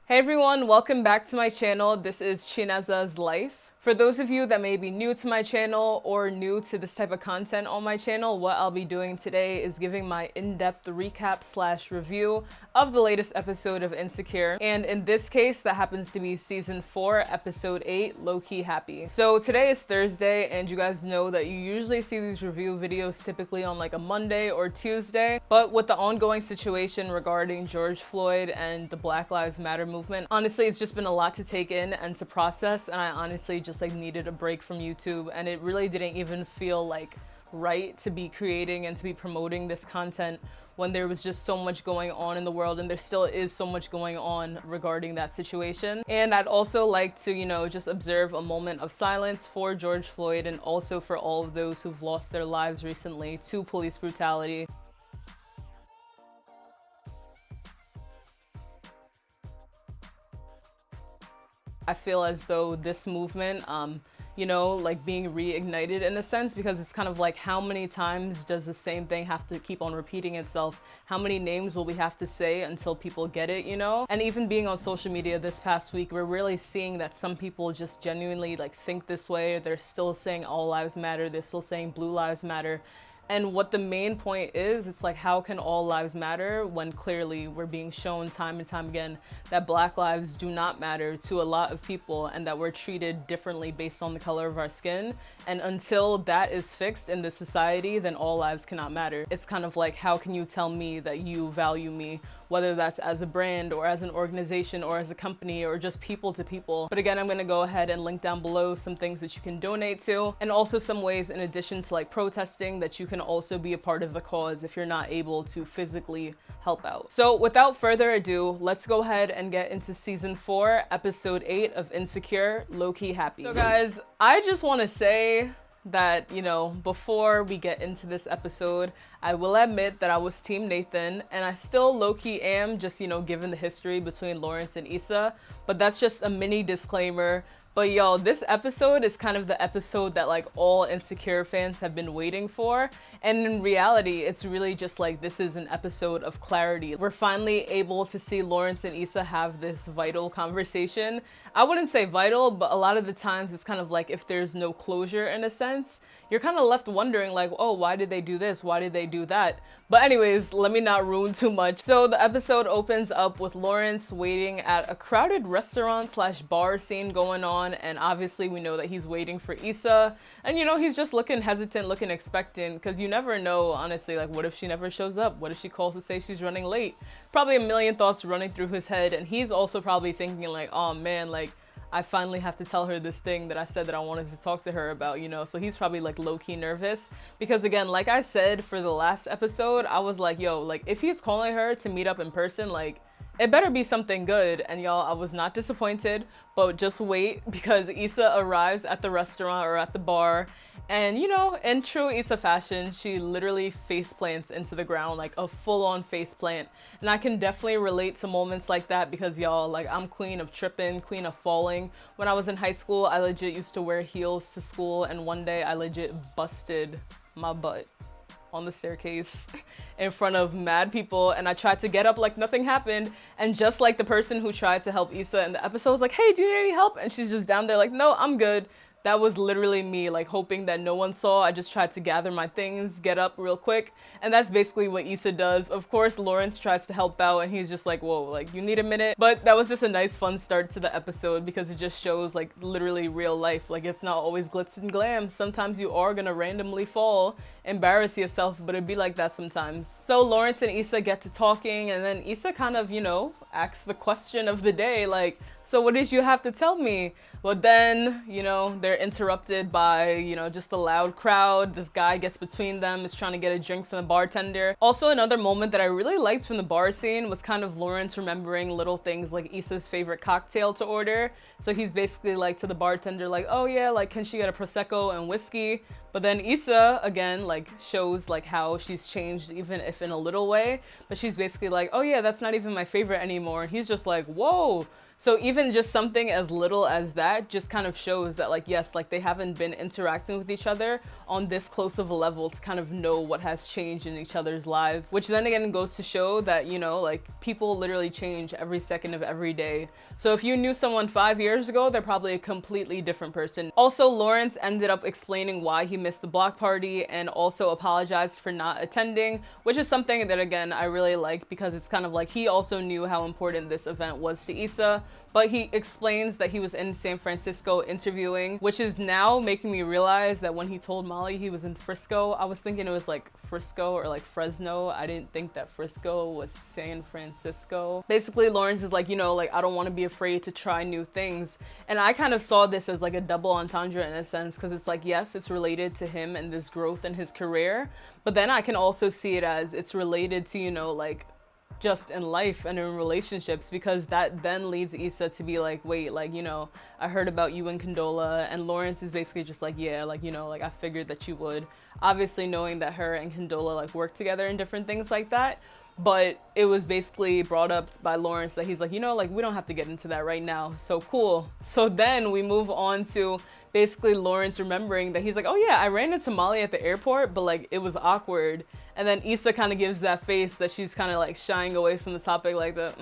Hey everyone, welcome back to my channel. This is Chinezeslife. For those of you that may be new to my channel or new to this type of content on my channel, what I'll be doing today is giving my in-depth recap slash review of the latest episode of Insecure. And in this case, that happens to be season 4, episode 8, Low-Key Happy. So today is Thursday, and you guys know that you usually see these review videos typically on like a Monday or Tuesday. But with the ongoing situation regarding George Floyd and the Black Lives Matter movement, honestly, it's just been a lot to take in and to process, and I honestly just like needed a break from YouTube, and it really didn't even feel like right to be creating and to be promoting this content when there was just so much going on in the world, and there still is so much going on regarding that situation. And I'd also like to, just observe a moment of silence for George Floyd and also for all of those who've lost their lives recently to police brutality. I feel as though this movement, like being reignited in a sense, because it's kind of like, how many times does the same thing have to keep on repeating itself? How many names will we have to say until people get it, And even being on social media this past week, we're really seeing that some people just genuinely like think this way. They're still saying all lives matter. They're still saying blue lives matter. And what the main point is, it's like, how can all lives matter when clearly we're being shown time and time again that Black lives do not matter to a lot of people, and that we're treated differently based on the color of our skin. And until that is fixed in this society, then all lives cannot matter. It's kind of like, how can you tell me that you value me, whether that's as a brand or as an organization or as a company or just people to people? But again, I'm gonna go ahead and link down below some things that you can donate to, and also some ways in addition to like protesting that you can also be a part of the cause if you're not able to physically help out. So without further ado, let's go ahead and get into season 4, episode 8 of Insecure, Low-Key Happy. So guys, I just want to say that, before we get into this episode, I will admit that I was Team Nathan, and I still low-key am, just, given the history between Lawrence and Issa, but that's just a mini disclaimer. But y'all, this episode is kind of the episode that like all Insecure fans have been waiting for. And in reality, it's really just like, this is an episode of clarity. We're finally able to see Lawrence and Issa have this vital conversation. I wouldn't say vital, but a lot of the times it's kind of like, if there's no closure in a sense, you're kind of left wondering like, oh, why did they do this? Why did they do that? But anyways, let me not ruin too much. So the episode opens up with Lawrence waiting at a crowded restaurant slash bar scene going on. And obviously we know that he's waiting for Issa. And he's just looking hesitant, looking expectant, because you never know, honestly, like, what if she never shows up? What if she calls to say she's running late? Probably a million thoughts running through his head. And he's also probably thinking like, oh man, like, I finally have to tell her this thing that I said that I wanted to talk to her about, So he's probably like low-key nervous, because again, like I said for the last episode, I was like, yo, like, if he's calling her to meet up in person, like, it better be something good. And y'all, I was not disappointed, but just wait, because Issa arrives at the restaurant or at the bar, and in true Issa fashion, she literally face plants into the ground, like a full-on face plant. And I can definitely relate to moments like that, because y'all, like, I'm queen of tripping, queen of falling. When I was in high school, I legit used to wear heels to school, and one day I legit busted my butt on the staircase in front of mad people, and I tried to get up like nothing happened, and just like the person who tried to help Issa in the episode was like, hey, do you need any help? And she's just down there like, no, I'm good. That was literally me, like, hoping that no one saw. I just tried to gather my things, get up real quick, and that's basically what Issa does. Of course, Lawrence tries to help out, and he's just like, whoa, like, you need a minute. But that was just a nice, fun start to the episode, because it just shows, like, literally real life. Like, it's not always glitz and glam. Sometimes you are gonna randomly fall, embarrass yourself, but it'd be like that sometimes. So Lawrence and Issa get to talking, and then Issa kind of, asks the question of the day, like, so what did you have to tell me? Well, then, they're interrupted by, just a loud crowd. This guy gets between them, is trying to get a drink from the bartender. Also, another moment that I really liked from the bar scene was kind of Lawrence remembering little things like Issa's favorite cocktail to order. So he's basically like to the bartender, like, oh yeah, like, can she get a Prosecco and whiskey? But then Issa, again, like, shows like how she's changed, even if in a little way. But she's basically like, oh yeah, that's not even my favorite anymore. And he's just like, whoa. So even just something as little as that just kind of shows that, like, yes, like, they haven't been interacting with each other on this close of a level to kind of know what has changed in each other's lives, which then again goes to show that, you know, like people literally change every second of every day. So if you knew someone 5 years ago, they're probably a completely different person. Also, Lawrence ended up explaining why he missed the block party and also apologized for not attending, which is something that again I really like, because it's kind of like he also knew how important this event was to Issa. But he explains that he was in San Francisco interviewing, which is now making me realize that when he told Molly he was in Frisco, I was thinking it was like Frisco or like Fresno. I didn't think that Frisco was San Francisco. Basically, Lawrence is like, you know, like I don't want to be afraid to try new things. And I kind of saw this as like a double entendre in a sense, because it's like, yes, it's related to him and this growth in his career. But then I can also see it as it's related to, you know, like just in life and in relationships, because that then leads Issa to be like, wait, like, you know, I heard about you and Condola, and Lawrence is basically just like, yeah, like, you know, like I figured that you would, obviously knowing that her and Condola like work together and different things like that. But it was basically brought up by Lawrence that he's like, you know, like we don't have to get into that right now. So cool. So then we move on to basically Lawrence remembering that he's like, oh yeah, I ran into Molly at the airport, but like it was awkward. And then Issa kind of gives that face that she's kind of like shying away from the topic, like the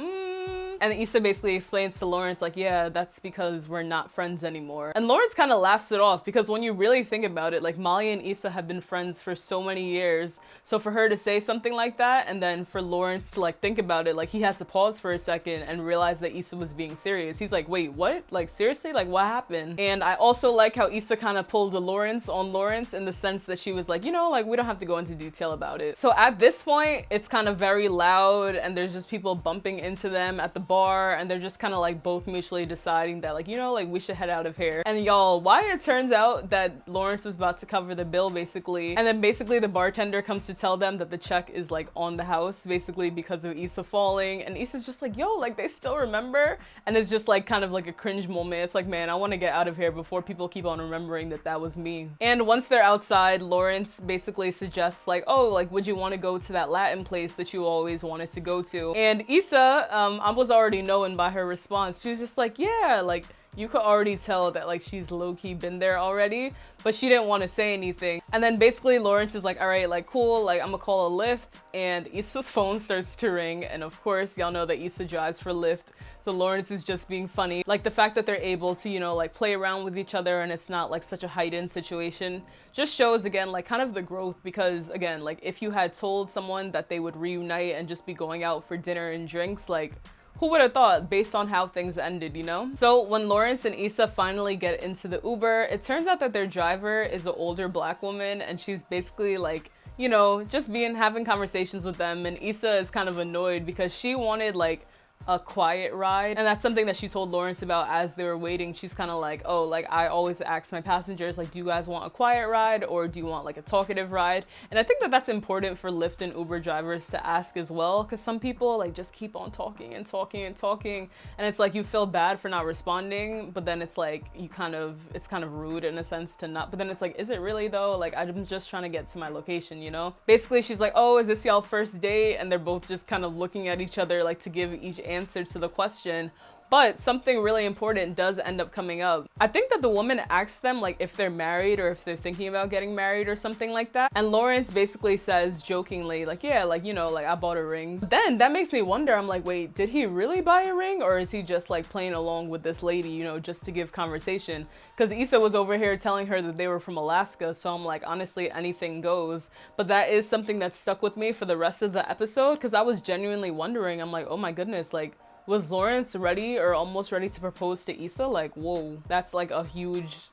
And Issa basically explains to Lawrence like, yeah, that's because we're not friends anymore. And Lawrence kind of laughs it off, because when you really think about it, like Molly and Issa have been friends for so many years. So for her to say something like that, and then for Lawrence to like think about it, like he had to pause for a second and realize that Issa was being serious. He's like, wait, what? Like seriously? Like what happened? And I also like how Issa kind of pulled a Lawrence on Lawrence in the sense that she was like, you know, like we don't have to go into detail about it. So at this point, it's kind of very loud and there's just people bumping into them at the bar, and they're just kind of like both mutually deciding that like, you know, like we should head out of here. And y'all, why it turns out that Lawrence was about to cover the bill basically, and then basically the bartender comes to tell them that the check is like on the house basically because of Issa falling, and Issa's just like, yo, like they still remember. And it's just like kind of like a cringe moment. It's like, man, I want to get out of here before people keep on remembering that that was me. And once they're outside, Lawrence basically suggests like, oh, like would you want to go to that Latin place that you always wanted to go to? And Issa, I was already knowing by her response, she was just like, yeah, like you could already tell that like she's low-key been there already, but she didn't want to say anything. And then basically Lawrence is like, all right, like cool, like I'm gonna call a Lyft. And Issa's phone starts to ring, and of course y'all know that Issa drives for Lyft, so Lawrence is just being funny. Like the fact that they're able to, you know, like play around with each other and it's not like such a heightened situation just shows again like kind of the growth, because again, like if you had told someone that they would reunite and just be going out for dinner and drinks, like who would have thought based on how things ended, you know? So when Lawrence and Issa finally get into the Uber, it turns out that their driver is an older black woman, and she's basically like, you know, just having conversations with them. And Issa is kind of annoyed because she wanted like a quiet ride, and that's something that she told Lawrence about as they were waiting. She's kind of like, oh, like I always ask my passengers, like, do you guys want a quiet ride or do you want like a talkative ride? And I think that that's important for Lyft and Uber drivers to ask as well, because some people like just keep on talking and talking and talking, and it's like you feel bad for not responding, but then it's like it's kind of rude in a sense to not, but then it's like, is it really though? Like I'm just trying to get to my location, you know? Basically she's like, oh, is this y'all first date? And they're both just kind of looking at each other like to give each answer to the question. But something really important does end up coming up. I think that the woman asks them like if they're married or if they're thinking about getting married or something like that. And Lawrence basically says jokingly like, yeah, like, you know, like I bought a ring. But then that makes me wonder, I'm like, wait, did he really buy a ring, or is he just like playing along with this lady, you know, just to give conversation? Because Issa was over here telling her that they were from Alaska, so I'm like, honestly, anything goes. But that is something that stuck with me for the rest of the episode, because I was genuinely wondering, I'm like, oh my goodness, like was Lawrence ready or almost ready to propose to Issa? Like, whoa, that's like a huge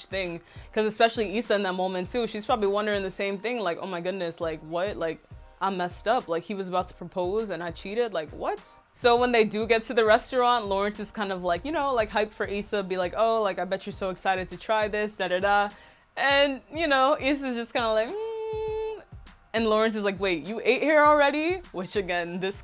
thing. Because especially Issa in that moment too, she's probably wondering the same thing, like, oh my goodness, like what? Like I messed up, like he was about to propose and I cheated, like what? So when they do get to the restaurant, Lawrence is kind of like, you know, like hyped for Issa, be like, oh, like I bet you're so excited to try this, da da da. And you know, Issa's just kind of like, And Lawrence is like, wait, you ate here already? Which again, this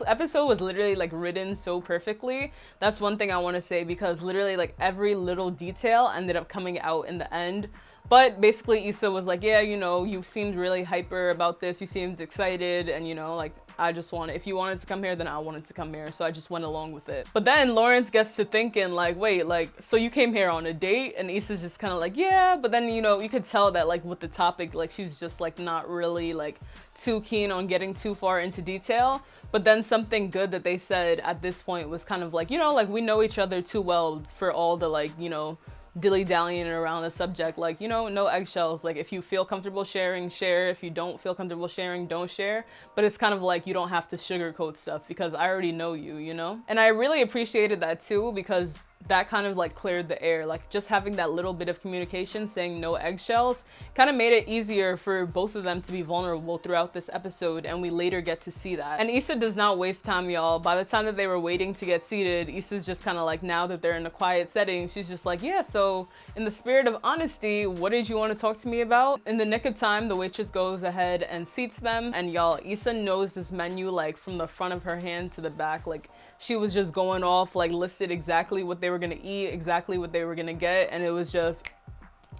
episode was literally like written so perfectly. That's one thing I want to say, because literally like every little detail ended up coming out in the end. But basically Issa was like, yeah, you know, you seemed really hyper about this. You seemed excited, and you know, like if you wanted to come here, then I wanted to come here. So I just went along with it. But then Lawrence gets to thinking like, wait, like, so you came here on a date? And Issa's just kind of like, yeah. But then, you know, you could tell that like with the topic, like she's just like not really like too keen on getting too far into detail. But then something good that they said at this point was kind of like, you know, like we know each other too well for all the like, you know, dilly-dallying around the subject. Like, you know, no eggshells. Like if you feel comfortable sharing, share. If you don't feel comfortable sharing, don't share. But it's kind of like you don't have to sugarcoat stuff because I already know you, you know? And I really appreciated that too, because that kind of like cleared the air. Like just having that little bit of communication saying no eggshells kind of made it easier for both of them to be vulnerable throughout this episode, and we later get to see that. And Issa does not waste time, y'all. By the time that they were waiting to get seated, Issa's just kind of like, now that they're in a quiet setting, she's just like, yeah, so in the spirit of honesty, what did you want to talk to me about? In the nick of time, the waitress goes ahead and seats them, and y'all, Issa knows this menu like from the front of her hand to the back. Like she was just going off, like listed exactly what they were gonna eat, exactly what they were gonna get, and it was just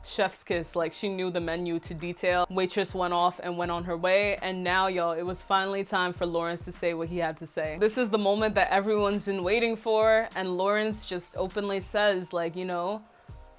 chef's kiss. Like she knew the menu to detail. Waitress went off and went on her way, and now y'all, it was finally time for Lawrence to say what he had to say. This is the moment that everyone's been waiting for, and Lawrence just openly says like, you know,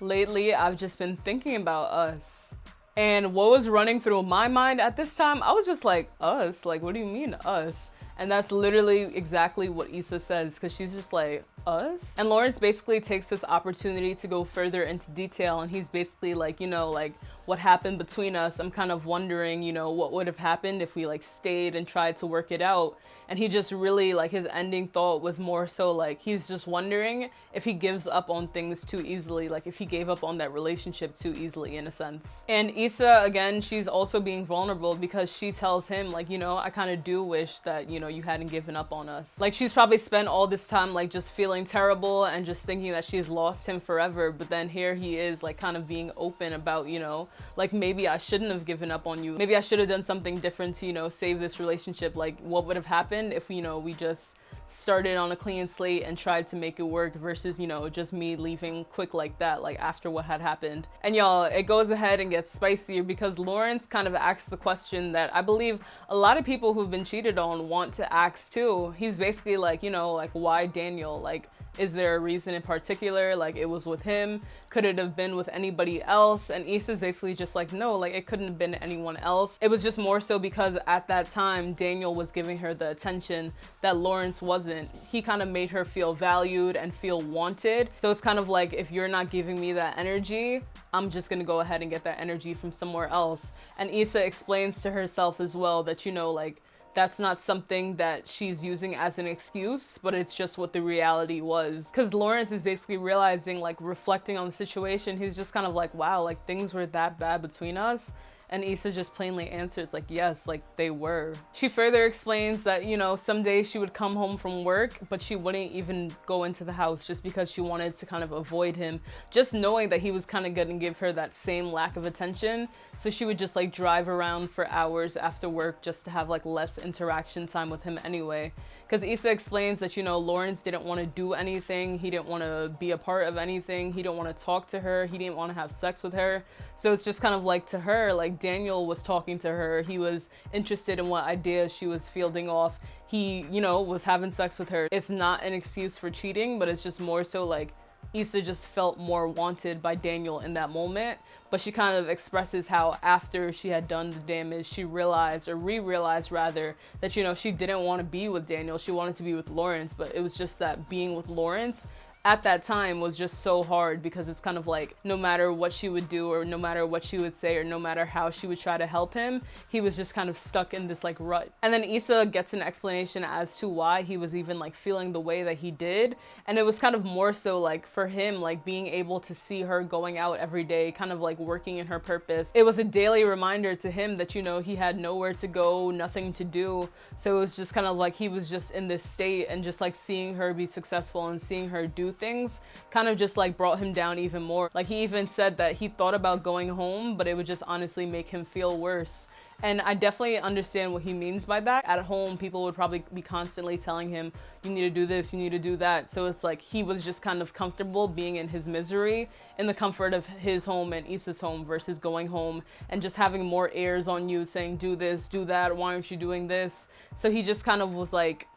lately I've just been thinking about us. And what was running through my mind at this time, I was just like, us? Like, what do you mean us? And that's literally exactly what Issa says, because she's just like, us? And Lawrence basically takes this opportunity to go further into detail, and he's basically like, you know, like what happened between us, I'm kind of wondering, you know, what would have happened if we like stayed and tried to work it out. And he just really, like, his ending thought was more so like he's just wondering if he gives up on things too easily, like if he gave up on that relationship too easily in a sense. And Issa, again, she's also being vulnerable because she tells him like, you know, I kind of do wish that, you know, you hadn't given up on us. Like she's probably spent all this time like just feeling terrible and just thinking that she's lost him forever, but then here he is like kind of being open about, you know, like maybe I shouldn't have given up on you. Maybe I should have done something different to, you know, save this relationship. Like what would have happened if, you know, we just started on a clean slate and tried to make it work versus, you know, just me leaving quick like that, like after what had happened. And y'all, it goes ahead and gets spicier because Lawrence kind of asks the question that I believe a lot of people who've been cheated on want to ask too. He's basically like, you know, like why Daniel? Like, is there a reason in particular? Like it was with him? Could it have been with anybody else? And Issa's basically just like, no, like it couldn't have been anyone else. It was just more so because at that time, Daniel was giving her the attention that Lawrence wasn't. He kind of made her feel valued and feel wanted. So it's kind of like, if you're not giving me that energy, I'm just gonna go ahead and get that energy from somewhere else. And Issa explains to herself as well that, you know, like, that's not something that she's using as an excuse, but it's just what the reality was. Because Lawrence is basically realizing, like reflecting on the situation, he's just kind of like, wow, like things were that bad between us. And Issa just plainly answers like, yes, like they were. She further explains that, you know, some days she would come home from work, but she wouldn't even go into the house just because she wanted to kind of avoid him, just knowing that he was kind of gonna give her that same lack of attention. So she would just like drive around for hours after work just to have like less interaction time with him anyway. Because Issa explains that, you know, Lawrence didn't want to do anything. He didn't want to be a part of anything. He didn't want to talk to her. He didn't want to have sex with her. So it's just kind of like, to her, like Daniel was talking to her. He was interested in what ideas she was fielding off. He, you know, was having sex with her. It's not an excuse for cheating, but it's just more so like Issa just felt more wanted by Daniel in that moment. But she kind of expresses how after she had done the damage, she realized, or re-realized rather, that, you know, she didn't want to be with Daniel. She wanted to be with Lawrence, but it was just that being with Lawrence at that time was just so hard, because it's kind of like no matter what she would do or no matter what she would say or no matter how she would try to help him, he was just kind of stuck in this like rut. And then Issa gets an explanation as to why he was even like feeling the way that he did. And it was kind of more so like for him, like being able to see her going out every day, kind of like working in her purpose. It was a daily reminder to him that, you know, he had nowhere to go, nothing to do. So it was just kind of like he was just in this state, and just like seeing her be successful and seeing her do things kind of just like brought him down even more. Like he even said that he thought about going home, but it would just honestly make him feel worse. And I definitely understand what he means by that. At home, people would probably be constantly telling him, you need to do this, you need to do that. So it's like he was just kind of comfortable being in his misery in the comfort of his home and Issa's home versus going home and just having more airs on you saying, do this, do that, why aren't you doing this? So he just kind of was like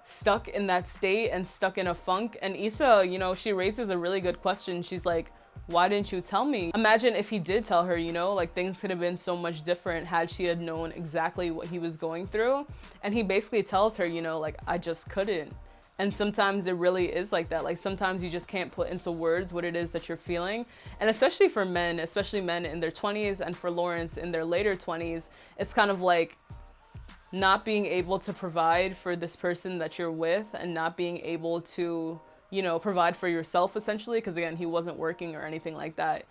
stuck in that state and stuck in a funk. And Issa, you know, she raises a really good question. She's like, why didn't you tell me? Imagine if he did tell her, you know, like things could have been so much different had she had known exactly what he was going through. And he basically tells her, you know, like, I just couldn't. And sometimes it really is like that. Like sometimes you just can't put into words what it is that you're feeling. And especially for men, especially men in their 20s, and for Lawrence in their later 20s, it's kind of like not being able to provide for this person that you're with and not being able to, you know, provide for yourself essentially, because again, he wasn't working or anything like that.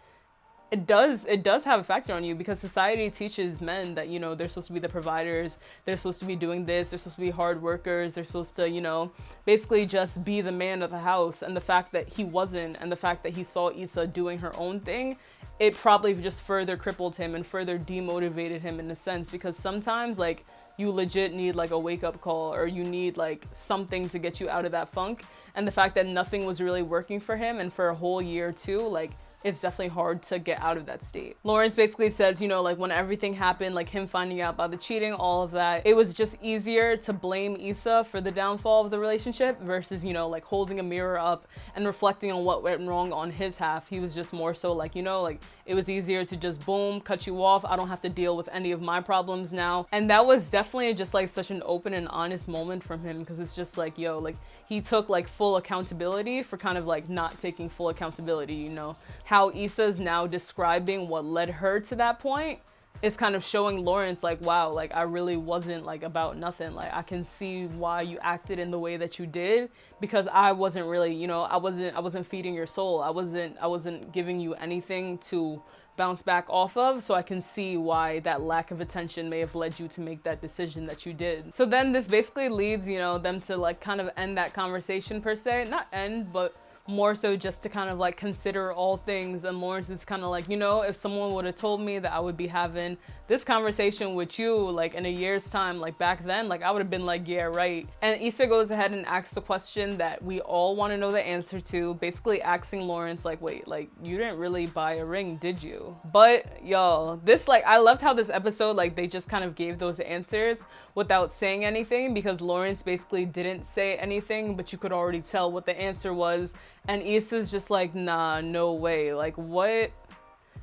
It does have a factor on you, because society teaches men that, you know, they're supposed to be the providers, they're supposed to be doing this, they're supposed to be hard workers, they're supposed to, you know, basically just be the man of the house. And the fact that he wasn't, and the fact that he saw Issa doing her own thing, it probably just further crippled him and further demotivated him in a sense, because sometimes like you legit need like a wake-up call, or you need like something to get you out of that funk. And the fact that nothing was really working for him, and for a whole year too, like it's definitely hard to get out of that state. Lawrence basically says, you know, like when everything happened, like him finding out about the cheating, all of that, it was just easier to blame Issa for the downfall of the relationship versus, you know, like holding a mirror up and reflecting on what went wrong on his half. He was just more so like, you know, like it was easier to just boom, cut you off. I don't have to deal with any of my problems now. And that was definitely just like such an open and honest moment from him, because it's just like, yo, like he took like full accountability for kind of like not taking full accountability, you know. How Issa's now describing what led her to that point is kind of showing Lawrence like, wow, like I really wasn't like about nothing. Like I can see why you acted in the way that you did, because I wasn't really, you know, I wasn't feeding your soul. I wasn't giving you anything to bounce back off of. So I can see why that lack of attention may have led you to make that decision that you did. So then this basically leads, you know, them to like kind of end that conversation per se, not end, but more so just to kind of like consider all things. And Lawrence is kind of like, you know, if someone would have told me that I would be having this conversation with you like in a year's time, like back then, like I would have been like, yeah, right. And Issa goes ahead and asks the question that we all want to know the answer to, basically asking Lawrence like, wait, like you didn't really buy a ring, did you? But y'all, this, like, I loved how this episode, like they just kind of gave those answers without saying anything, because Lawrence basically didn't say anything, but you could already tell what the answer was. And Issa's just like, nah, no way, like what?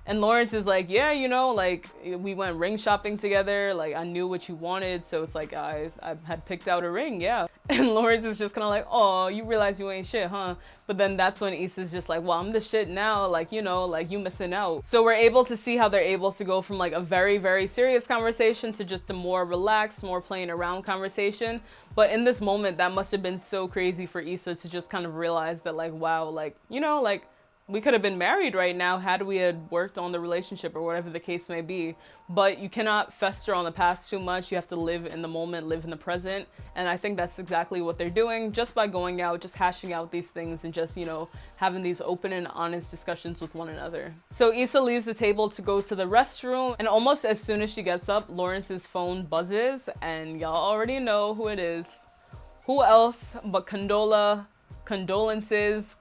And Lawrence is like, yeah, you know, like we went ring shopping together, like I knew what you wanted, so it's like I had picked out a ring, yeah. And Lawrence is just kind of like, oh, you realize you ain't shit, huh? But then that's when Issa's just like, well, I'm the shit now, like, you know, like you missing out. So we're able to see how they're able to go from like a very, very serious conversation to just a more relaxed, more playing around conversation. But in this moment, that must have been so crazy for Issa to just kind of realize that like, wow, like, you know, like we could have been married right now had we had worked on the relationship or whatever the case may be. But you cannot fester on the past too much. You have to live in the moment, live in the present. And I think that's exactly what they're doing just by going out, just hashing out these things and just, you know, having these open and honest discussions with one another. So Issa leaves the table to go to the restroom, and almost as soon as she gets up, Lawrence's phone buzzes, and y'all already know who it is. Who else but Condolences,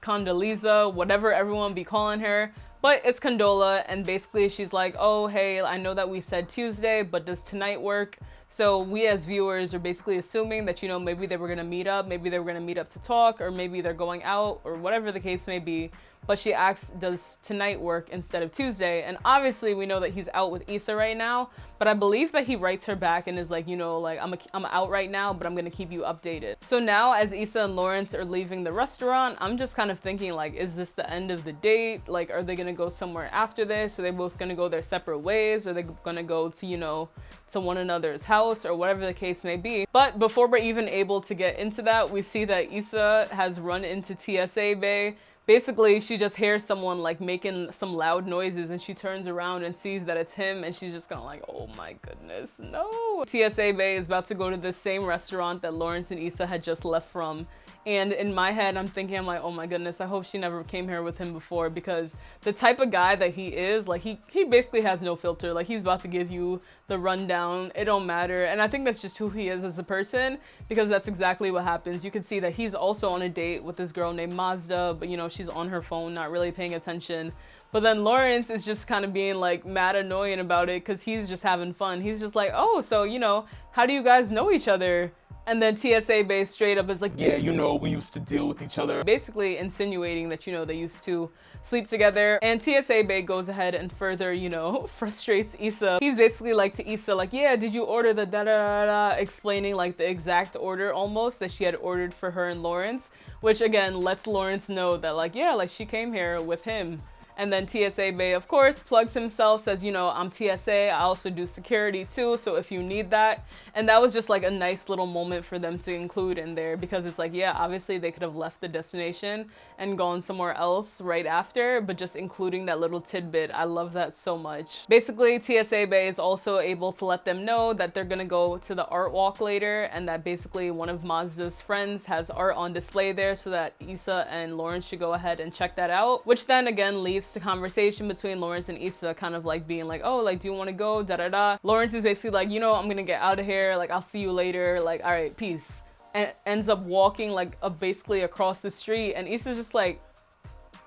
Condoleezza, whatever everyone be calling her, but it's Condola. And basically she's like, oh, hey, I know that we said Tuesday, but does tonight work? So we as viewers are basically assuming that, you know, maybe they were gonna meet up, maybe they were gonna meet up to talk, or maybe they're going out, or whatever the case may be. But she asks, does tonight work instead of Tuesday? And obviously we know that he's out with Issa right now, but I believe that he writes her back and is like, you know, like I'm out right now, but I'm gonna keep you updated. So now as Issa and Lawrence are leaving the restaurant, I'm just kind of thinking like, is this the end of the date? Like, are they gonna go somewhere after this? Are they both gonna go their separate ways? Are they gonna go to, you know, to one another's house or whatever the case may be? But before we're even able to get into that, we see that Issa has run into TSA Bay. Basically, she just hears someone like making some loud noises, and she turns around and sees that it's him, and she's just kind of like, oh my goodness, no. TSA Bay is about to go to the same restaurant that Lawrence and Issa had just left from And in my head, I'm thinking, I'm like, oh my goodness, I hope she never came here with him before, because the type of guy that he is, like, he basically has no filter. Like, he's about to give you the rundown. It don't matter. And I think that's just who he is as a person, because that's exactly what happens. You can see that he's also on a date with this girl named Mazda, but, you know, she's on her phone, not really paying attention. But then Lawrence is just kind of being like mad annoying about it, because he's just having fun. He's just like, oh, so, you know, how do you guys know each other? And then TSA Bay straight up is like, yeah, you know, we used to deal with each other. Basically insinuating that, you know, they used to sleep together. And TSA Bay goes ahead and further, you know, frustrates Issa. He's basically like to Issa, like, yeah, did you order the da-da-da-da? Explaining like the exact order almost that she had ordered for her and Lawrence. Which again, lets Lawrence know that like, yeah, like she came here with him. And then TSA Bay, of course, plugs himself, says, you know, I'm TSA, I also do security too, so if you need that. And that was just like a nice little moment for them to include in there, because it's like, yeah, obviously they could have left the destination and gone somewhere else right after, but just including that little tidbit, I love that so much. Basically, TSA Bay is also able to let them know that they're gonna go to the art walk later, and that basically one of Mazda's friends has art on display there, so that Issa and Lawrence should go ahead and check that out, which then again leads to conversation between Lawrence and Issa, kind of like being like, oh, like, do you want to go, da-da-da. Lawrence is basically like, you know, I'm gonna get out of here, like, I'll see you later, like, all right, peace. And ends up walking like basically across the street, and Issa's just like,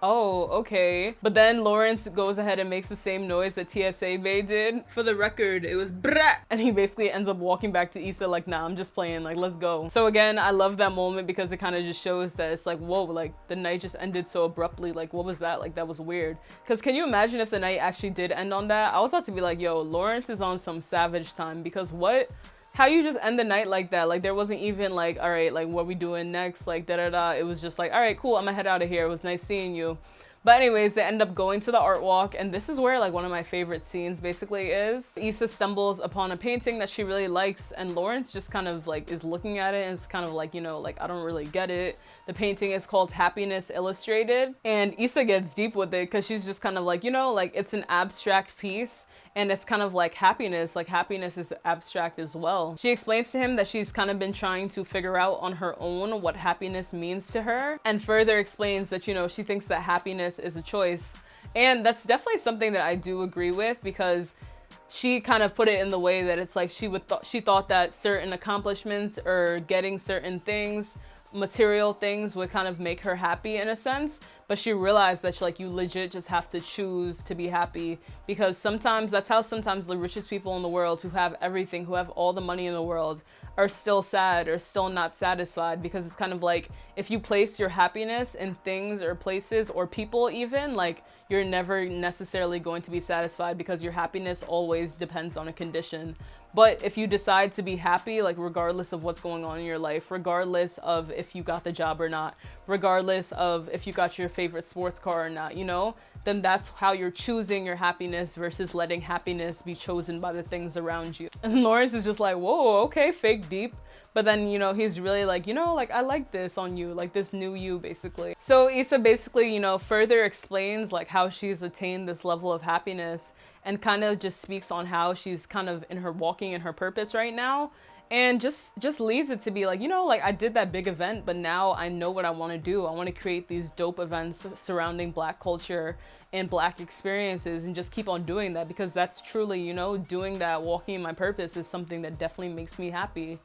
oh, okay. But then Lawrence goes ahead and makes the same noise that TSA Bay did. For the record, it was brah! And he basically ends up walking back to Issa like, nah, I'm just playing, like, let's go. So again, I love that moment, because it kind of just shows that it's like, whoa, like, the night just ended so abruptly. Like, what was that? Like, that was weird. Because can you imagine if the night actually did end on that? I was about to be like, yo, Lawrence is on some savage time, because what? How you just end the night like that? Like, there wasn't even like, all right, like, what we doing next? Like, da-da-da. It was just like, all right, cool, I'm gonna head out of here. It was nice seeing you. But anyways, they end up going to the art walk, and this is where like one of my favorite scenes basically is. Issa stumbles upon a painting that she really likes, and Lawrence just kind of like is looking at it and is kind of like, you know, like, I don't really get it. The painting is called Happiness Illustrated, and Issa gets deep with it, because she's just kind of like, you know, like, it's an abstract piece, and it's kind of like happiness is abstract as well. She explains to him that she's kind of been trying to figure out on her own what happiness means to her, and further explains that, you know, she thinks that happiness is a choice. And that's definitely something that I do agree with, because she kind of put it in the way that it's like she thought that certain accomplishments or getting certain things, material things, would kind of make her happy in a sense. But she realized that you legit just have to choose to be happy, because sometimes that's how sometimes the richest people in the world, who have everything, who have all the money in the world, are still sad or still not satisfied, because it's kind of like, if you place your happiness in things or places or people even, like, you're never necessarily going to be satisfied, because your happiness always depends on a condition. But if you decide to be happy, like, regardless of what's going on in your life, regardless of if you got the job or not, regardless of if you got your favorite sports car or not, you know, then that's how you're choosing your happiness, versus letting happiness be chosen by the things around you. And Lawrence is just like, whoa, okay, fake deep. But then, you know, he's really like, you know, like, I like this on you, like, this new you, basically. So Issa basically, you know, further explains like how she's attained this level of happiness, and kind of just speaks on how she's kind of walking in her purpose right now. And just leads it to be like, you know, like, I did that big event, but now I know what I want to do. I want to create these dope events surrounding Black culture and Black experiences, and just keep on doing that, because that's truly, you know, doing that, walking in my purpose, is something that definitely makes me happy.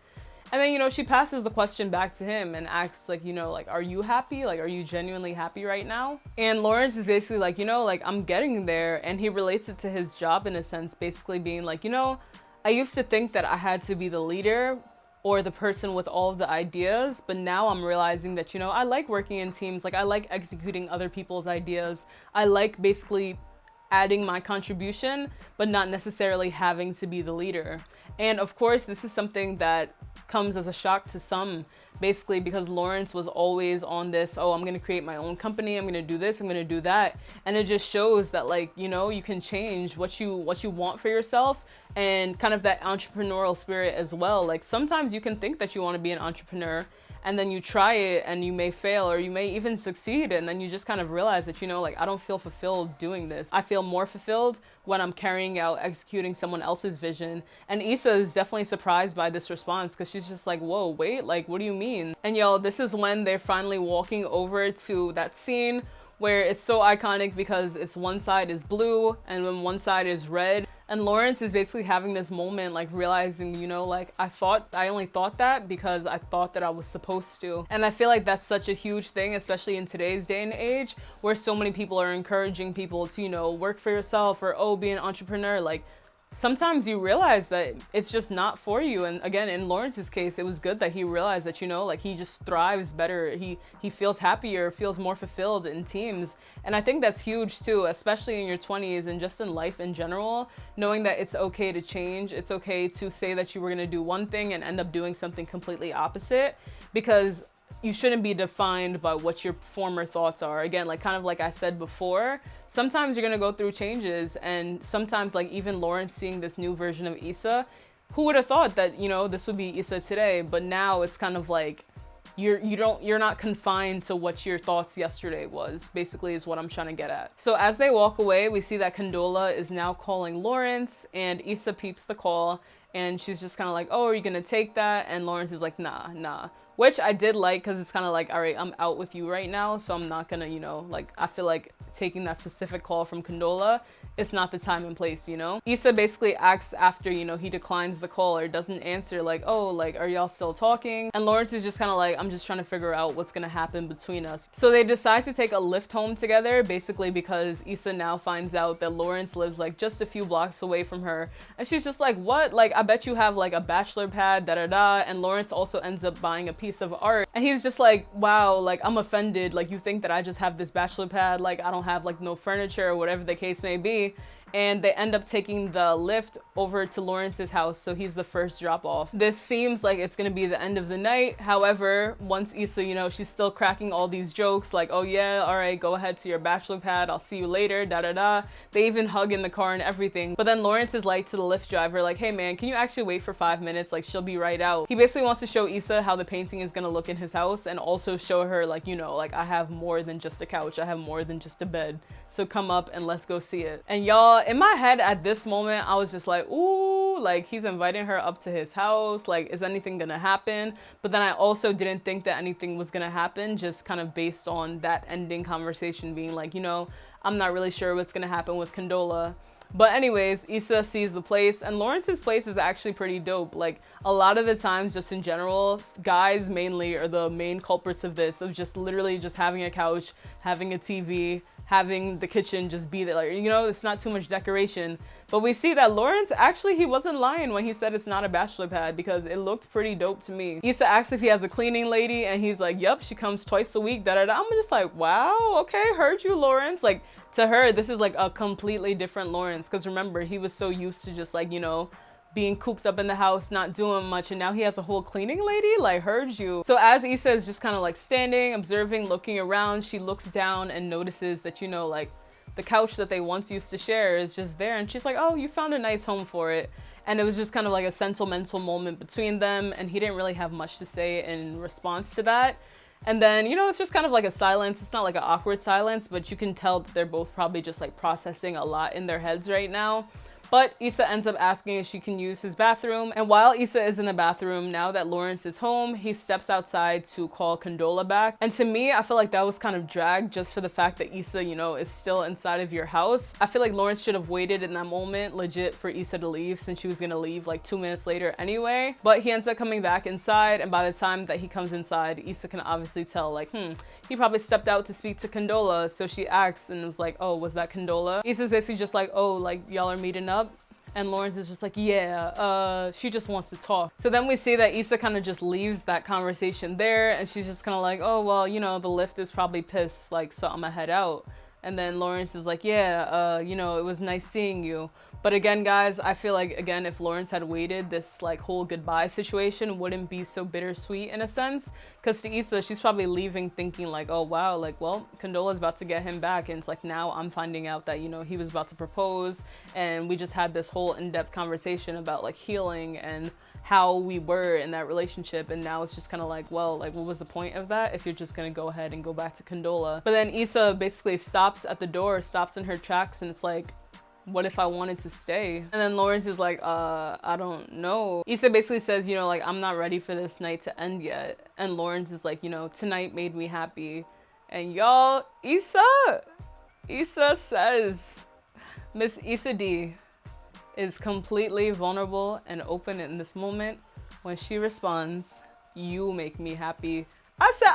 And then, you know, she passes the question back to him and asks, like, you know, like, are you happy? Like, are you genuinely happy right now? And Lawrence is basically like, you know, like, I'm getting there. And he relates it to his job in a sense, basically being like, you know, I used to think that I had to be the leader or the person with all of the ideas, but now I'm realizing that, you know, I like working in teams. Like, I like executing other people's ideas. I like basically adding my contribution, but not necessarily having to be the leader. And of course, this is something that comes as a shock to some, basically because Lawrence was always on this, oh, I'm gonna create my own company, I'm gonna do this, I'm gonna do that. And it just shows that, like, you know, you can change what you want for yourself, and kind of that entrepreneurial spirit as well. Like, sometimes you can think that you want to be an entrepreneur, and then you try it and you may fail or you may even succeed, and then you just kind of realize that, you know, like, I don't feel fulfilled doing this. I feel more fulfilled when I'm carrying out, executing someone else's vision. And Issa is definitely surprised by this response, because she's just like, whoa, wait, like, what do you mean? And yo, this is when they're finally walking over to that scene where it's so iconic, because it's one side is blue and then one side is red. And Lawrence is basically having this moment, like, realizing, you know, like, I only thought that because I thought that I was supposed to. And I feel like that's such a huge thing, especially in today's day and age, where so many people are encouraging people to, you know, work for yourself, or, oh, be an entrepreneur. Like, sometimes you realize that it's just not for you. And again, in Lawrence's case, it was good that he realized that, you know, like, he just thrives better. He feels happier, feels more fulfilled in teams. And I think that's huge too, especially in your 20s and just in life in general, knowing that it's okay to change. It's okay to say that you were going to do one thing and end up doing something completely opposite, because you shouldn't be defined by what your former thoughts are. Again, like, kind of like I said before, sometimes you're gonna go through changes, and sometimes, like, even Lawrence seeing this new version of Issa, who would have thought that, you know, this would be Issa today? But now it's kind of like you're not confined to what your thoughts yesterday was, basically, is what I'm trying to get at. So as they walk away, we see that Condola is now calling Lawrence, and Issa peeps the call, and she's just kind of like, oh, are you gonna take that? And Lawrence is like, nah. Which I did like, because it's kind of like, all right, I'm out with you right now, so I'm not gonna, you know, like, I feel like taking that specific call from Condola, it's not the time and place, you know? Issa basically asks after, you know, he declines the call or doesn't answer, like, oh, like, are y'all still talking? And Lawrence is just kind of like, I'm just trying to figure out what's gonna happen between us. So they decide to take a lift home together, basically because Issa now finds out that Lawrence lives, like, just a few blocks away from her. And she's just like, what? Like, I bet you have, like, a bachelor pad, da-da-da. And Lawrence also ends up buying a piece of art. And he's just like, wow, like, I'm offended. Like, you think that I just have this bachelor pad? Like, I don't have, like, no furniture or whatever the case may be. And they end up taking the lift over to Lawrence's house, so he's the first drop off. This seems like it's gonna be the end of the night. However, once Issa, you know, she's still cracking all these jokes, like, oh yeah, all right, go ahead to your bachelor pad, I'll see you later, da-da-da. They even hug in the car and everything. But then Lawrence is like to the Lyft driver, like, hey man, can you actually wait for 5 minutes? Like, she'll be right out. He basically wants to show Issa how the painting is gonna look in his house, and also show her, like, you know, like, I have more than just a couch, I have more than just a bed. So come up and let's go see it. And y'all, in my head at this moment, I was just like, ooh, like, he's inviting her up to his house. Like, is anything gonna happen? But then I also didn't think that anything was gonna happen, just kind of based on that ending conversation being like, you know, I'm not really sure what's gonna happen with Condola. But anyways, Issa sees the place, and Lawrence's place is actually pretty dope. Like, a lot of the times, just in general, guys mainly are the main culprits of this, of just literally just having a couch, having a TV, having the kitchen just be there, like, you know, it's not too much decoration. But we see that Lawrence, actually, he wasn't lying when he said it's not a bachelor pad, because it looked pretty dope to me. Issa asks if he has a cleaning lady, and he's like, yep, she comes twice a week, da-da-da. I'm just like, wow, okay, heard you, Lawrence. Like, to her, this is like a completely different Lawrence, because remember, he was so used to just, like, you know, being cooped up in the house, not doing much, and now he has a whole cleaning lady. Like, heard you. So as Issa is just kind of like standing, observing, looking around, she looks down and notices that, you know, like, the couch that they once used to share is just there, and she's like, oh, you found a nice home for it. And it was just kind of like a sentimental moment between them, and he didn't really have much to say in response to that. And then, you know, it's just kind of like a silence. It's not like an awkward silence, but you can tell that they're both probably just like processing a lot in their heads right now. But Issa ends up asking if she can use his bathroom. And while Issa is in the bathroom, now that Lawrence is home, he steps outside to call Condola back. And to me, I feel like that was kind of dragged, just for the fact that Issa, you know, is still inside of your house. I feel like Lawrence should have waited in that moment, legit, for Issa to leave, since she was gonna leave like 2 minutes later anyway. But he ends up coming back inside, and by the time that he comes inside, Issa can obviously tell, like, he probably stepped out to speak to Condola. So she asks and was like, oh, was that Condola? Issa's basically just like, oh, like, y'all are meeting up? And Lawrence is just like, yeah, she just wants to talk. So then we see that Issa kind of just leaves that conversation there, and she's just kind of like, oh, well, you know, the lift is probably pissed, like, so I'm gonna head out. And then Lawrence is like, yeah, you know, it was nice seeing you. But again, guys, I feel like, again, if Lawrence had waited, this like whole goodbye situation wouldn't be so bittersweet in a sense. Because to Issa, she's probably leaving thinking like, oh, wow, like, well, Condola's about to get him back. And it's like, now I'm finding out that, you know, he was about to propose. And we just had this whole in-depth conversation about like healing and how we were in that relationship, and now it's just kind of like, well, like what was the point of that if you're just gonna go ahead and go back to Condola? But then Issa basically stops at the door, stops in her tracks, and it's like, what if I wanted to stay? And then Lawrence is like, I don't know. Issa basically says, you know, like, I'm not ready for this night to end yet. And Lawrence is like, you know, tonight made me happy. And y'all, Issa says, Miss Issa D is completely vulnerable and open in this moment when she responds, you make me happy. I said,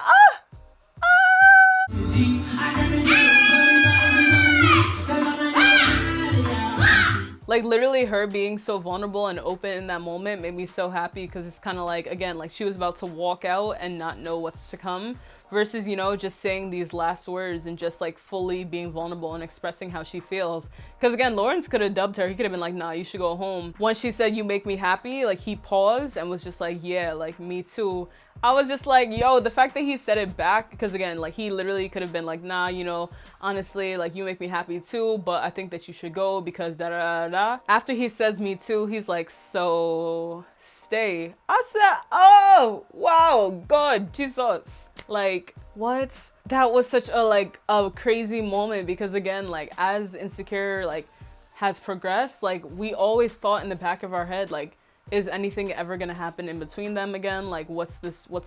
Like literally her being so vulnerable and open in that moment made me so happy, because it's kind of like, again, like she was about to walk out and not know what's to come, versus, you know, just saying these last words and just like fully being vulnerable and expressing how she feels. Because again, Lawrence could have dubbed her. He could have been like, nah, you should go home. Once she said, you make me happy, like he paused and was just like, yeah, like me too. I was just like, yo, the fact that he said it back, because again, like he literally could have been like, nah, you know, honestly, like you make me happy too, but I think that you should go because da da da da. After he says me too, he's like, so stay. I said, oh, wow, God, Jesus. Like, what? That was such a like a crazy moment, because again, like as Insecure like has progressed, like we always thought in the back of our head, like, is anything ever gonna happen in between them again? Like, what's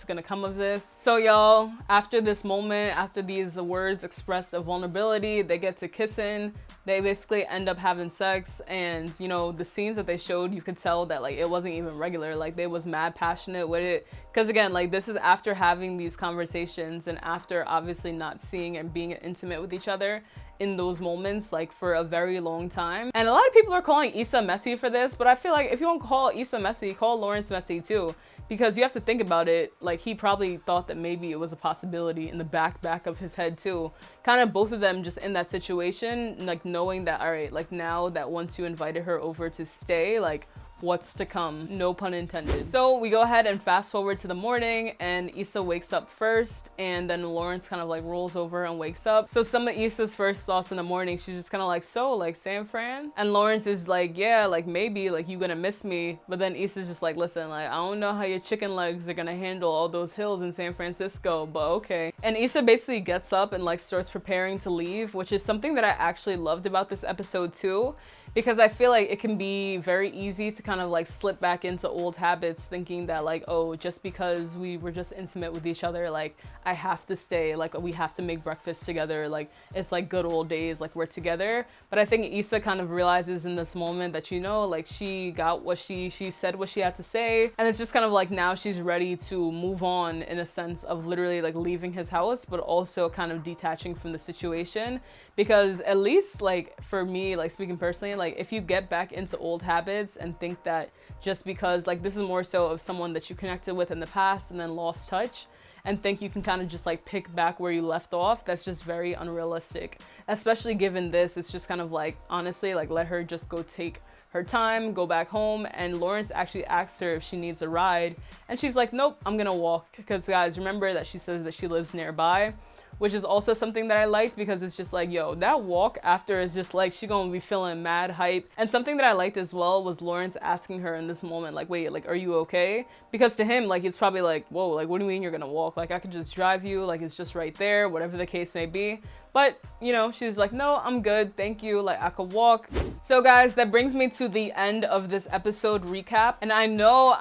gonna come of this? So y'all, after this moment, after these words expressed of vulnerability, they get to kissing. They basically end up having sex, and you know, the scenes that they showed, you could tell that like it wasn't even regular. Like they was mad passionate with it, because again, like this is after having these conversations and after obviously not seeing and being intimate with each other in those moments like for a very long time. And a lot of people are calling Issa messy for this, but I feel like if you don't call Issa messy, call Lawrence messy too, because you have to think about it, like he probably thought that maybe it was a possibility in the back of his head too. Kind of both of them just in that situation, like knowing that, all right, like now that once you invited her over to stay, like what's to come, no pun intended. So we go ahead and fast forward to the morning, and Issa wakes up first, and then Lawrence kind of like rolls over and wakes up. So some of Issa's first thoughts in the morning, she's just kind of like, so like San Fran? And Lawrence is like, yeah, like maybe, like you gonna miss me. But then Issa's just like, listen, like I don't know how your chicken legs are gonna handle all those hills in San Francisco, but okay. And Issa basically gets up and like starts preparing to leave, which is something that I actually loved about this episode too, because I feel like it can be very easy to kind of like slip back into old habits, thinking that like, oh, just because we were just intimate with each other, like I have to stay, like we have to make breakfast together, like it's like good old days, like we're together. But I think Issa kind of realizes in this moment that, you know, like she got what she said what she had to say, and it's just kind of like now she's ready to move on, in a sense of literally like leaving his house, but also kind of detaching from the situation. Because at least like for me, like speaking personally, like if you get back into old habits and think that just because, like this is more so of someone that you connected with in the past and then lost touch, and think you can kind of just like pick back where you left off, that's just very unrealistic. Especially given this, it's just kind of like, honestly, like let her just go take her time, go back home. And Lawrence actually asks her if she needs a ride, and she's like, nope, I'm gonna walk. Because guys, remember that she says that she lives nearby, which is also something that I liked, because it's just like, yo, that walk after is just like, she gonna be feeling mad hype. And something that I liked as well was Lawrence asking her in this moment, like, wait, like, are you okay? Because to him, like, it's probably like, whoa, like, what do you mean you're gonna walk? Like, I could just drive you, like, it's just right there, whatever the case may be. But, you know, she's like, no, I'm good, thank you, like, I could walk. So guys, that brings me to the end of this episode recap. And I know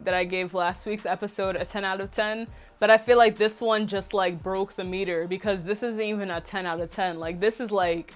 that I gave last week's episode a 10 out of 10, but I feel like this one just like broke the meter, because this isn't even a 10 out of 10. Like this is like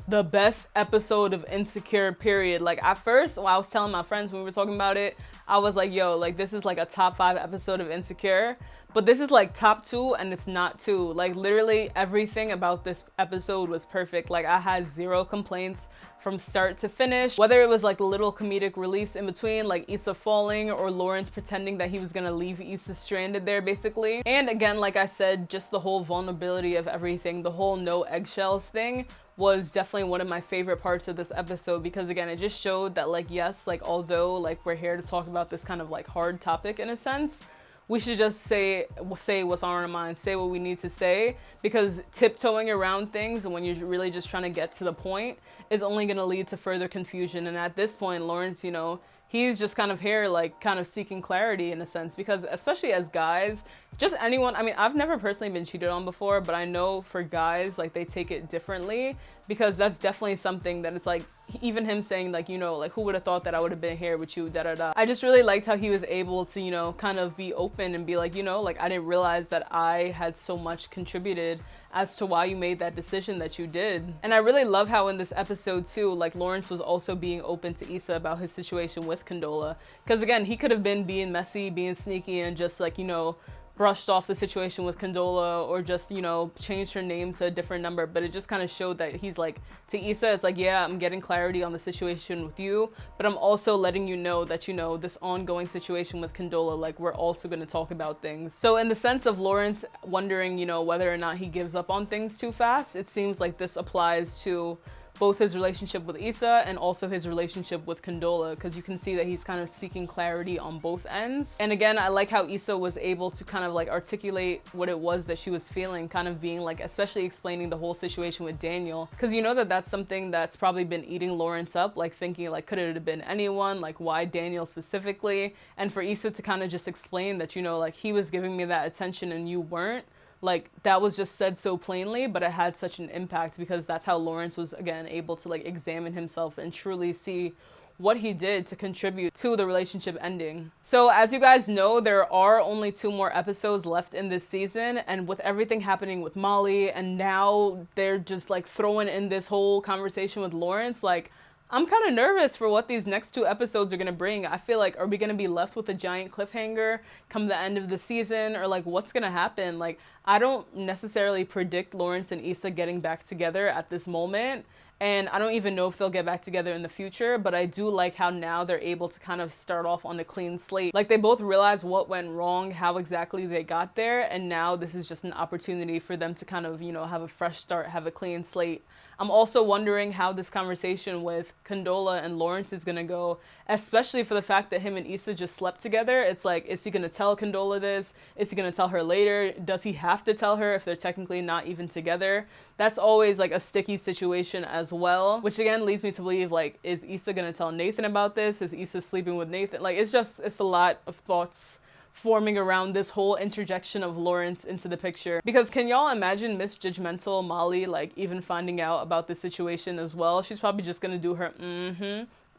the best episode of Insecure, period. Like at first, when I was telling my friends when we were talking about it, I was like, yo, like this is like a top 5 episode of Insecure. But this is like top 2, and it's not 2. Like literally everything about this episode was perfect. Like I had 0 complaints from start to finish. Whether it was like little comedic reliefs in between, like Issa falling or Lawrence pretending that he was gonna leave Issa stranded there basically. And again, like I said, just the whole vulnerability of everything, the whole no eggshells thing was definitely one of my favorite parts of this episode, because again, it just showed that like, yes, like although like we're here to talk about this kind of like hard topic in a sense, we should just say what's on our mind, say what we need to say, because tiptoeing around things and when you're really just trying to get to the point is only going to lead to further confusion. And at this point, Lawrence, you know, he's just kind of here, like, kind of seeking clarity in a sense, because especially as guys, just anyone, I mean, I've never personally been cheated on before, but I know for guys, like, they take it differently, because that's definitely something that it's like, even him saying, like, you know, like, who would have thought that I would have been here with you, da da da. I just really liked how he was able to, you know, kind of be open and be like, you know, like, I didn't realize that I had so much contributed as to why you made that decision that you did. And I really love how in this episode too, like, Lawrence was also being open to Issa about his situation with Condola, because again, he could have been being messy, being sneaky, and just, like, you know, brushed off the situation with Condola, or just, you know, changed her name to a different number. But it just kind of showed that he's like, to Issa, it's like, yeah, I'm getting clarity on the situation with you, but I'm also letting you know that, you know, this ongoing situation with Condola, like, we're also going to talk about things. So in the sense of Lawrence wondering, you know, whether or not he gives up on things too fast, it seems like this applies to both his relationship with Issa and also his relationship with Condola, because you can see that he's kind of seeking clarity on both ends. And again, I like how Issa was able to kind of like articulate what it was that she was feeling, kind of being like, especially explaining the whole situation with Daniel, because you know that that's something that's probably been eating Lawrence up, like thinking like, could it have been anyone, like why Daniel specifically? And for Issa to kind of just explain that, you know, like, he was giving me that attention and you weren't. Like, that was just said so plainly, but it had such an impact, because that's how Lawrence was, again, able to, like, examine himself and truly see what he did to contribute to the relationship ending. So as you guys know, there are only 2 more episodes left in this season, and with everything happening with Molly, and now they're just, like, throwing in this whole conversation with Lawrence, like, I'm kind of nervous for what these next 2 episodes are going to bring. I feel like, are we going to be left with a giant cliffhanger come the end of the season? Or like, what's going to happen? Like, I don't necessarily predict Lawrence and Issa getting back together at this moment. And I don't even know if they'll get back together in the future, but I do like how now they're able to kind of start off on a clean slate. Like, they both realize what went wrong, how exactly they got there, and now this is just an opportunity for them to kind of, you know, have a fresh start, have a clean slate. I'm also wondering how this conversation with Condola and Lawrence is gonna go, especially for the fact that him and Issa just slept together. It's like, is he gonna tell Condola this? Is he gonna tell her later? Does he have to tell her if they're technically not even together? That's always like a sticky situation as well, which again leads me to believe, like, is Issa gonna tell Nathan about this? Is Issa sleeping with Nathan? Like, it's a lot of thoughts forming around this whole interjection of Lawrence into the picture. Because can y'all imagine misjudgmental Molly, like, even finding out about this situation as well? She's probably just gonna do her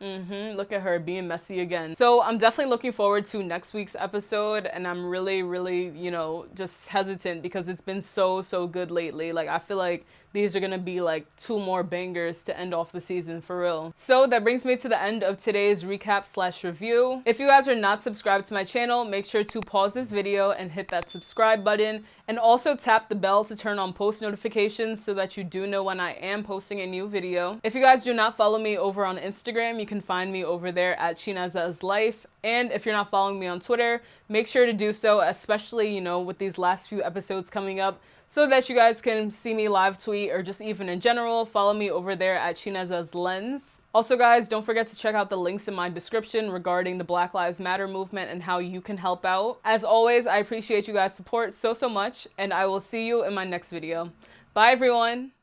look at her being messy again. So I'm definitely looking forward to next week's episode, and I'm really, really, you know, just hesitant because it's been so good lately. Like, I feel like these are gonna be like 2 more bangers to end off the season for real. So that brings me to the end of today's recap/review. If you guys are not subscribed to my channel, make sure to pause this video and hit that subscribe button, and also tap the bell to turn on post notifications so that you do know when I am posting a new video. If you guys do not follow me over on Instagram, you can find me over there at chinezeslife. And if you're not following me on Twitter, make sure to do so, especially, you know, with these last few episodes coming up, so that you guys can see me live tweet, or just even in general, follow me over there at chinezeslife. Also guys, don't forget to check out the links in my description regarding the Black Lives Matter movement and how you can help out. As always, I appreciate you guys' support so much, and I will see you in my next video. Bye everyone!